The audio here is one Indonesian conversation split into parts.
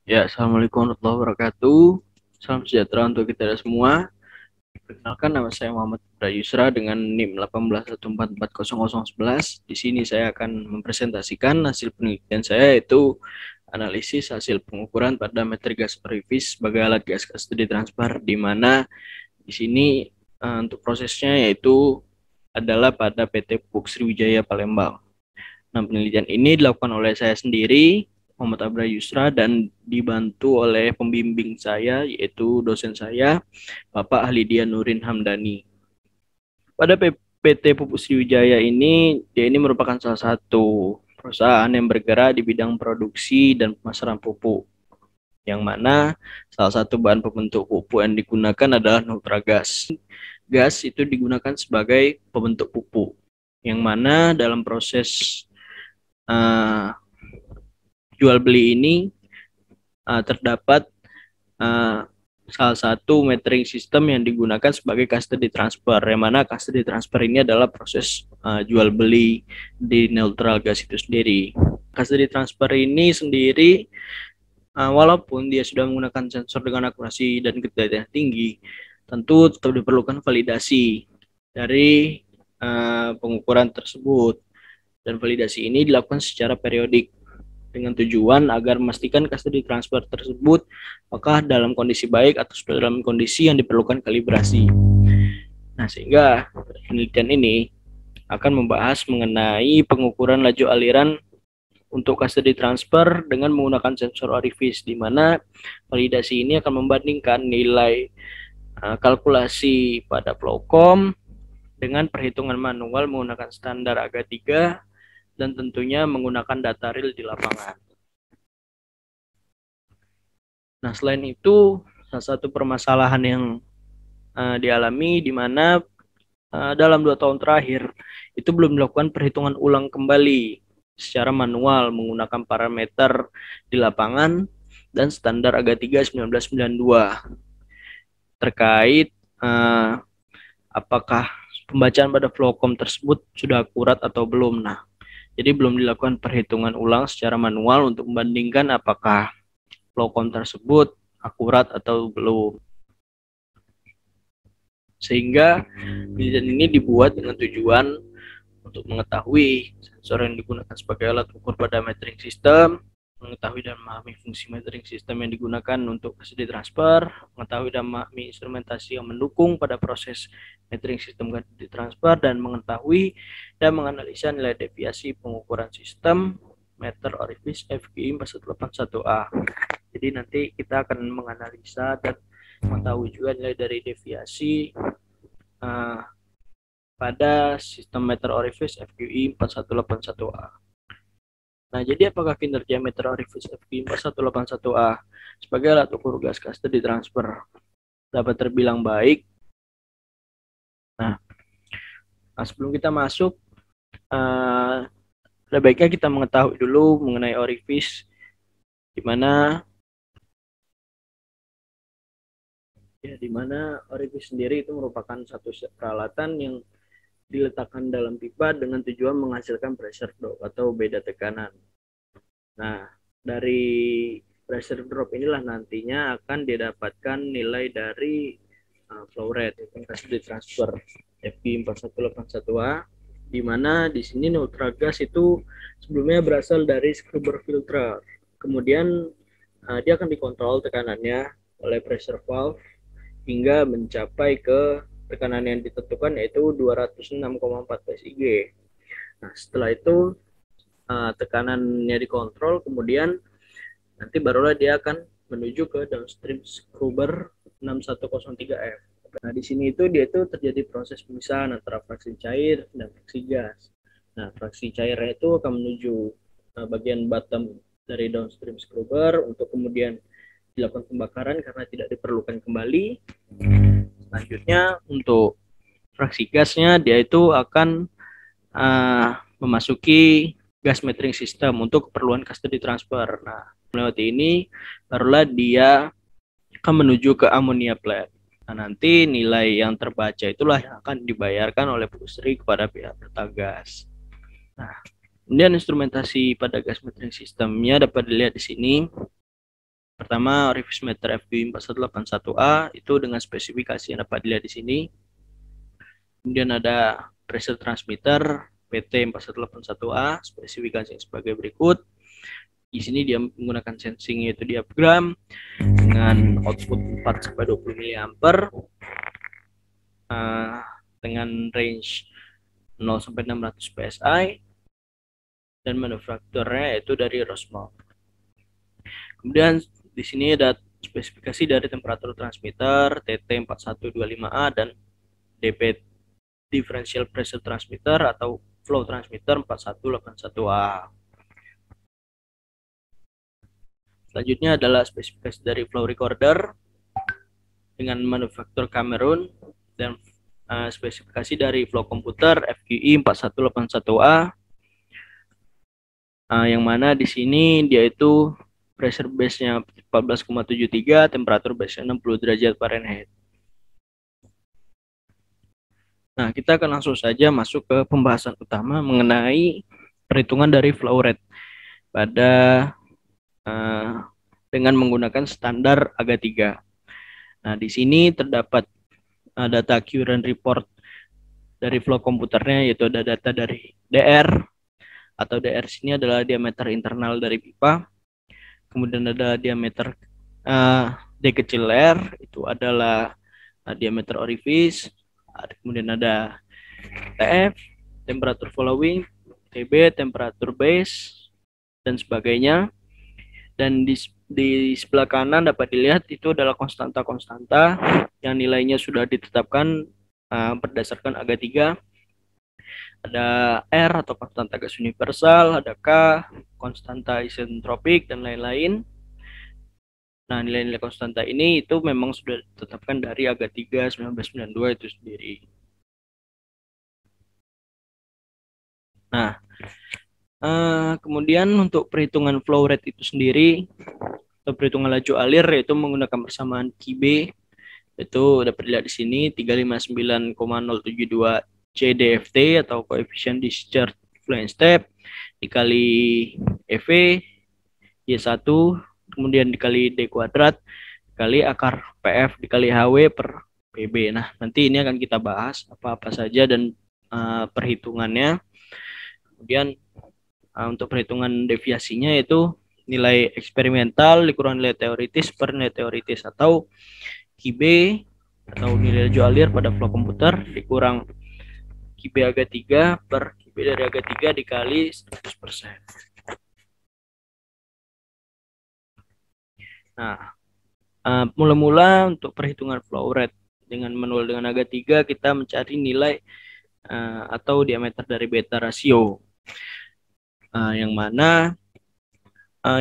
Ya, Assalamualaikum warahmatullahi wabarakatuh. Salam sejahtera untuk kita semua. Perkenalkan, nama saya Muhammad Yusra dengan NIM 18144011. Di sini saya akan mempresentasikan hasil penelitian saya, yaitu analisis hasil pengukuran pada metrik gas orifice sebagai alat gas custody transfer, di mana di sini untuk prosesnya yaitu adalah pada PT Pupuk Sriwijaya Palembang. Nah, penelitian ini dilakukan oleh saya sendiri, Muhammad Abra Yusra, dan dibantu oleh pembimbing saya, yaitu dosen saya, Bapak Ahlidia Nurin Hamdani. Pada PT Pupuk Sriwijaya ini, dia ini merupakan salah satu perusahaan yang bergerak di bidang produksi dan pemasaran pupuk, yang mana salah satu bahan pembentuk pupuk yang digunakan adalah Nutragas. Gas itu digunakan sebagai pembentuk pupuk, yang mana dalam proses uh, jual beli ini terdapat uh, salah satu metering system yang digunakan sebagai custody transfer, yang mana custody transfer ini adalah proses jual beli di neutral gas itu sendiri. Custody transfer ini sendiri, walaupun dia sudah menggunakan sensor dengan akurasi dan kedetalan tinggi, tentu tetap diperlukan validasi dari pengukuran tersebut, dan validasi ini dilakukan secara periodik dengan tujuan agar memastikan custody transfer tersebut apakah dalam kondisi baik atau dalam kondisi yang diperlukan kalibrasi. Nah, sehingga penelitian ini akan membahas mengenai pengukuran laju aliran untuk custody transfer dengan menggunakan sensor orifice, di mana validasi ini akan membandingkan nilai kalkulasi pada Flowcom dengan perhitungan manual menggunakan standar AGA 3 dan tentunya menggunakan data real di lapangan. Nah, selain itu, salah satu permasalahan yang dialami di mana dalam 2 tahun terakhir itu belum dilakukan perhitungan ulang kembali secara manual menggunakan parameter di lapangan dan standar AGA 3 1992 terkait apakah pembacaan pada Flowcom tersebut sudah akurat atau belum. Nah, jadi belum dilakukan perhitungan ulang secara manual untuk membandingkan apakah Flowcom tersebut akurat atau belum. Sehingga penelitian ini dibuat dengan tujuan untuk mengetahui sensor yang digunakan sebagai alat ukur pada metering system, mengetahui dan memahami fungsi metering system yang digunakan untuk custody transfer, mengetahui dan memahami instrumentasi yang mendukung pada proses metering system custody transfer, dan mengetahui dan menganalisa nilai deviasi pengukuran sistem meter orifice FGI 4181A. Jadi nanti kita akan menganalisa dan mengetahui juga nilai dari deviasi pada sistem meter orifice FQI 4181A. Nah, jadi apakah kinerja meter orifice FQI 4181A sebagai alat ukur gas custody transfer dapat terbilang baik? Nah, sebelum kita masuk, ada baiknya kita mengetahui dulu mengenai orifice, di mana orifice sendiri itu merupakan satu peralatan yang diletakkan dalam pipa dengan tujuan menghasilkan pressure drop atau beda tekanan. Nah, dari pressure drop inilah nantinya akan didapatkan nilai dari flow rate, custody transfer FG 4181A, di mana di sini neutral gas itu sebelumnya berasal dari scrubber filter. Kemudian dia akan dikontrol tekanannya oleh pressure valve hingga mencapai ke tekanan yang ditentukan, yaitu 206,4 PSIG. Nah, setelah itu tekanannya dikontrol, kemudian nanti barulah dia akan menuju ke downstream scrubber 6103F. Nah, di sini itu dia itu terjadi proses pemisahan antara fraksi cair dan fraksi gas. Nah, fraksi cairnya itu akan menuju bagian bottom dari downstream scrubber untuk kemudian dilakukan pembakaran karena tidak diperlukan kembali. Selanjutnya untuk fraksi gasnya, dia itu akan memasuki gas metering system untuk keperluan custody transfer. Nah, melewati ini barulah dia akan menuju ke ammonia plant. Nah, nanti nilai yang terbaca itulah yang akan dibayarkan oleh Pusri kepada pihak Pertagas. Nah, kemudian instrumentasi pada gas metering systemnya dapat dilihat di sini. Pertama, orifice meter FQI 4181A itu dengan spesifikasi yang dapat dilihat di sini. Kemudian ada pressure transmitter PT 4181A, spesifikasi sebagai berikut. Di sini dia menggunakan sensing yaitu diaphragm dengan output 4 sampai 20 mA dengan range 0 sampai 600 PSI dan manufakturnya yaitu dari Rosmont. Kemudian di sini ada spesifikasi dari temperatur transmitter TT4125A dan DP differential pressure transmitter atau flow transmitter 4181A. Selanjutnya adalah spesifikasi dari flow recorder dengan manufaktur Cameron dan spesifikasi dari flow komputer FQI 4181A yang mana di sini dia itu pressure base-nya 14,73, temperatur base-nya 60 derajat Fahrenheit. Nah, kita akan langsung saja masuk ke pembahasan utama mengenai perhitungan dari flow rate pada dengan menggunakan standar AGA 3. Nah, di sini terdapat data current report dari flow komputernya, yaitu ada data dari DR, atau DR sini adalah diameter internal dari pipa. Kemudian ada diameter D kecil R, itu adalah diameter orifice. Kemudian ada TF, temperatur following, TB, temperatur base, dan sebagainya. Dan di sebelah kanan dapat dilihat itu adalah konstanta-konstanta yang nilainya sudah ditetapkan berdasarkan AGA 3. Ada R atau konstanta gas universal, ada K, konstanta isentropik, dan lain-lain. Nah, nilai-nilai konstanta ini itu memang sudah ditetapkan dari AGA 3 1992 itu sendiri. Nah, kemudian untuk perhitungan flow rate itu sendiri, atau perhitungan laju alir, yaitu menggunakan persamaan QB, itu dapat dilihat di sini 359,072 CDFT atau koefisien discharge fluent step dikali EV Y1, kemudian dikali D kuadrat dikali akar PF dikali HW per PB. Nah, nanti ini akan kita bahas apa-apa saja dan perhitungannya. Kemudian untuk perhitungan deviasinya yaitu nilai eksperimental dikurang nilai teoritis per nilai teoritis, atau QB atau nilai laju alir pada flow komputer dikurang QB AGA 3 per QB dari AGA 3 dikali 100%. Nah, mula-mula untuk perhitungan flow rate dengan manual dengan AGA 3, kita mencari nilai atau diameter dari beta rasio, yang mana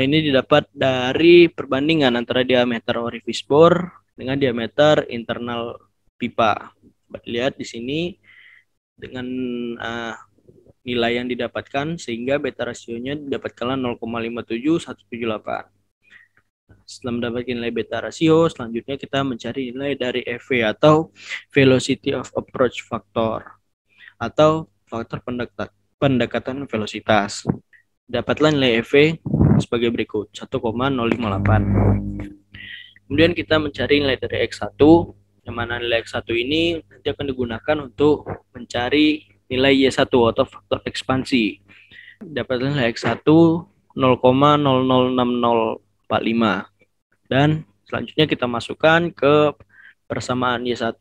ini didapat dari perbandingan antara diameter orifice bore dengan diameter internal pipa. Lihat di sini dengan nilai yang didapatkan sehingga beta rasionya didapatkanlah 0,57178. Setelah mendapatkan nilai beta rasio, selanjutnya kita mencari nilai dari EV atau velocity of approach factor atau faktor pendekatan velocitas. Dapatlah nilai EV sebagai berikut 1,058. Kemudian kita mencari nilai dari X1, yang mana nilai X1 ini nanti akan digunakan untuk mencari nilai Y1 atau faktor ekspansi. Dapatlah nilai X1 0,006045. Dan selanjutnya kita masukkan ke persamaan Y1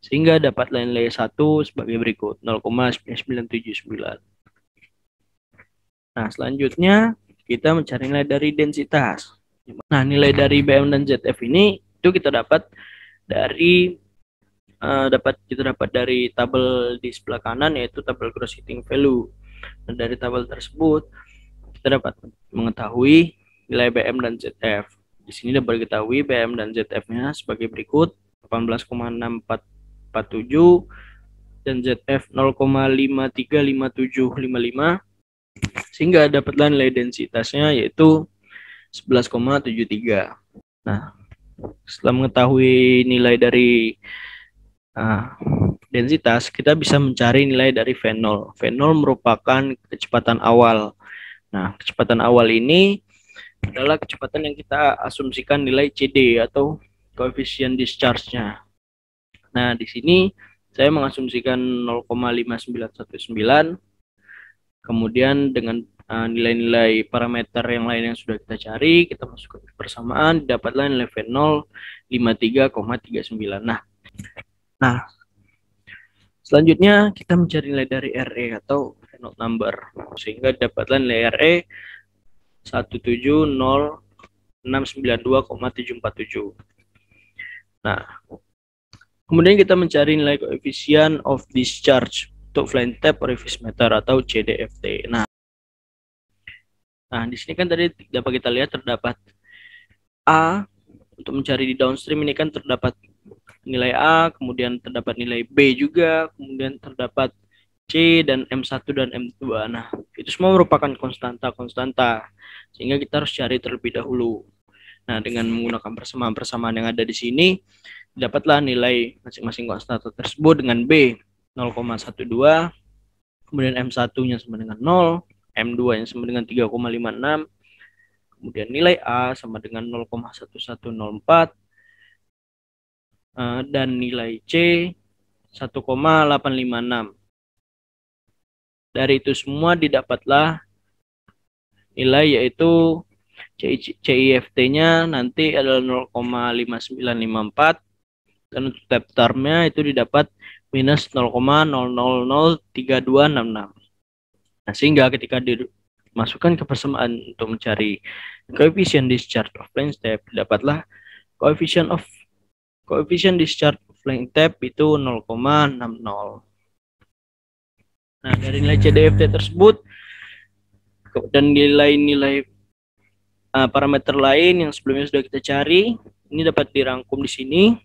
sehingga dapatlah nilai Y1 sebagai berikut 0,9979. Nah, selanjutnya kita mencari nilai dari densitas. Nah, nilai dari BM dan ZF ini itu kita dapat dari dari tabel di sebelah kanan, yaitu tabel gross heating value. Dan dari tabel tersebut kita dapat mengetahui nilai BM dan ZF. Di sini dapat diketahui BM dan ZF-nya sebagai berikut 18,6447 dan ZF 0,535755, sehingga dapatlah nilai densitasnya yaitu 11,73. Nah, setelah mengetahui nilai dari densitas, kita bisa mencari nilai dari V0. V0 merupakan kecepatan awal. Nah, kecepatan awal ini adalah kecepatan yang kita asumsikan nilai CD atau koefisien discharge-nya. Nah, di sini saya mengasumsikan 0,5919. Kemudian dengan nilai-nilai parameter yang lain yang sudah kita cari, kita masukkan ke persamaan, dapatlah nilai V0 53,39. Nah, selanjutnya kita mencari nilai dari RE atau Reynolds number, sehingga dapatlah nilai RE 170.692,747. Nah, kemudian kita mencari nilai koefisien of discharge untuk flame tap orifice meter atau CDFT. Nah, di sini kan tadi dapat kita lihat terdapat A. Untuk mencari di downstream ini kan terdapat nilai A, kemudian terdapat nilai B juga, kemudian terdapat C dan M1 dan M2. Nah, itu semua merupakan konstanta, sehingga kita harus cari terlebih dahulu. Nah, dengan menggunakan persamaan-persamaan yang ada di sini, dapatlah nilai masing-masing konstanta tersebut dengan B 0,12, kemudian M1-nya sama dengan 0, M2-nya sama dengan 3,56, kemudian nilai A sama dengan 0,1104, dan nilai C 1,856. Dari itu semua didapatlah nilai yaitu CIFT-nya nanti adalah 0,5954, dan untuk tap term-nya itu didapat minus 0,0003266. Nah, sehingga ketika dimasukkan ke persamaan untuk mencari koefisien discharge of flame tap, dapatlah koefisien discharge of flame tap itu 0,60. Nah, dari nilai CDFT tersebut dan nilai-nilai parameter lain yang sebelumnya sudah kita cari, ini dapat dirangkum di sini,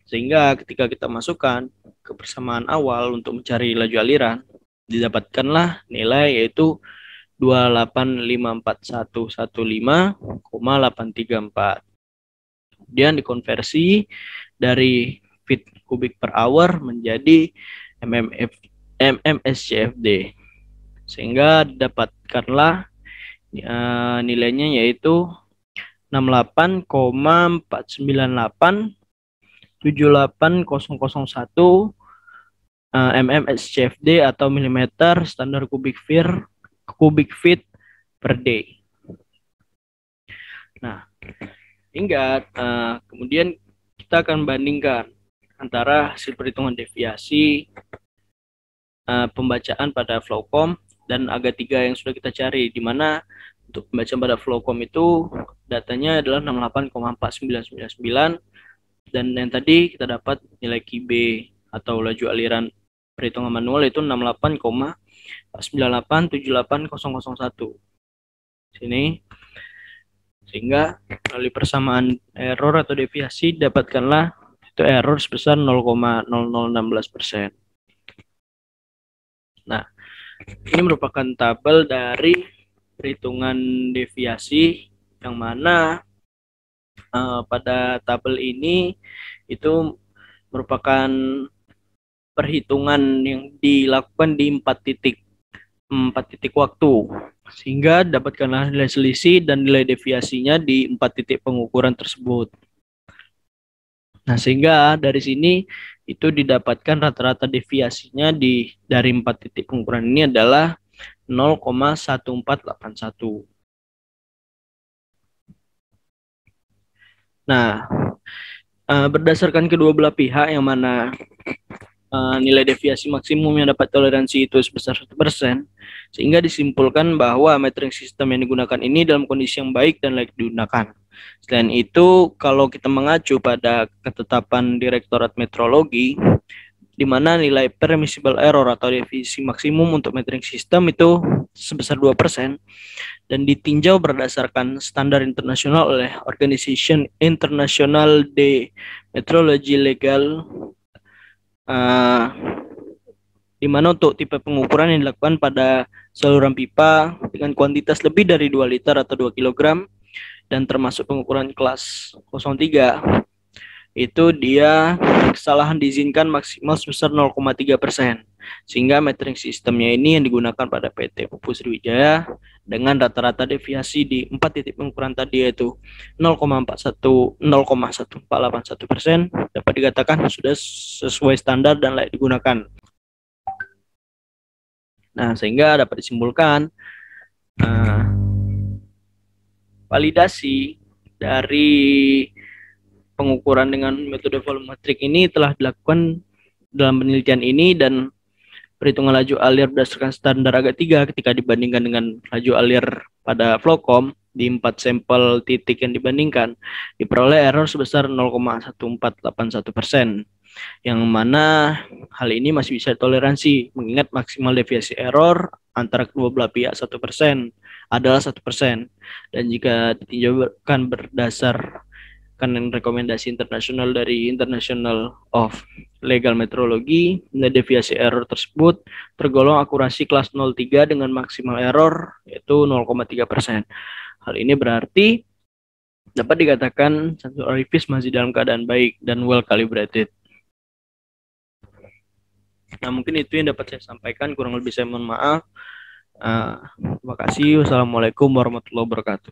sehingga ketika kita masukkan ke persamaan awal untuk mencari laju aliran, didapatkanlah nilai yaitu 2854115,834. Kemudian dikonversi dari feet kubik per hour menjadi mmSCFD, sehingga didapatkanlah nilainya yaitu 68,49878,001 mmSCFD atau milimeter standar kubik feet per day. Nah, hingga kemudian kita akan bandingkan antara hasil perhitungan deviasi pembacaan pada Flowcom dan AGA3 yang sudah kita cari, di mana untuk pembacaan pada Flowcom itu datanya adalah 68,4999, dan yang tadi kita dapat nilai QB atau laju aliran perhitungan manual itu 68,49878,001 sini, sehingga melalui persamaan error atau deviasi dapatkanlah itu error sebesar 0,0016%. Nah, ini merupakan tabel dari perhitungan deviasi, yang mana pada tabel ini itu merupakan perhitungan yang dilakukan di 4 titik waktu, sehingga dapatkanlah nilai selisih dan nilai deviasinya di 4 titik pengukuran tersebut. Nah, sehingga dari sini itu didapatkan rata-rata deviasinya dari 4 titik pengukuran ini adalah 0,1481. Nah, berdasarkan kedua belah pihak, yang mana nilai deviasi maksimum yang dapat toleransi itu sebesar 1%, sehingga disimpulkan bahwa metering system yang digunakan ini dalam kondisi yang baik dan layak digunakan. Selain itu, kalau kita mengacu pada ketetapan Direktorat Metrologi, di mana nilai permissible error atau deviasi maksimum untuk metering system itu sebesar 2%, dan ditinjau berdasarkan standar internasional oleh Organisation International de Metrology Legal, di mana untuk tipe pengukuran yang dilakukan pada saluran pipa dengan kuantitas lebih dari 2 liter atau 2 kg, dan termasuk pengukuran kelas 03, itu dia kesalahan diizinkan maksimal sebesar 0,3%. Sehingga metering sistemnya ini yang digunakan pada PT Pupuk Sriwijaya dengan rata-rata deviasi di 4 titik pengukuran tadi, yaitu 0,1481% dapat dikatakan sudah sesuai standar dan layak digunakan. Nah, sehingga dapat disimpulkan validasi dari pengukuran dengan metode volumetrik ini telah dilakukan dalam penelitian ini, dan perhitungan laju alir berdasarkan standar AGA 3 ketika dibandingkan dengan laju alir pada Flowcom di 4 sampel titik yang dibandingkan diperoleh error sebesar 0,1481%, yang mana hal ini masih bisa toleransi mengingat maksimal deviasi error antara kedua belah pihak 1% adalah 1%, dan jika ditinjaukan berdasarkan rekomendasi internasional dari International of Legal Metrology, deviasi error tersebut tergolong akurasi kelas 03 dengan maksimal error yaitu 0,3%. Hal ini berarti dapat dikatakan sensor orifice masih dalam keadaan baik dan well calibrated. Nah, mungkin itu yang dapat saya sampaikan, kurang lebih saya mohon maaf. Terima kasih. Wassalamualaikum warahmatullahi wabarakatuh.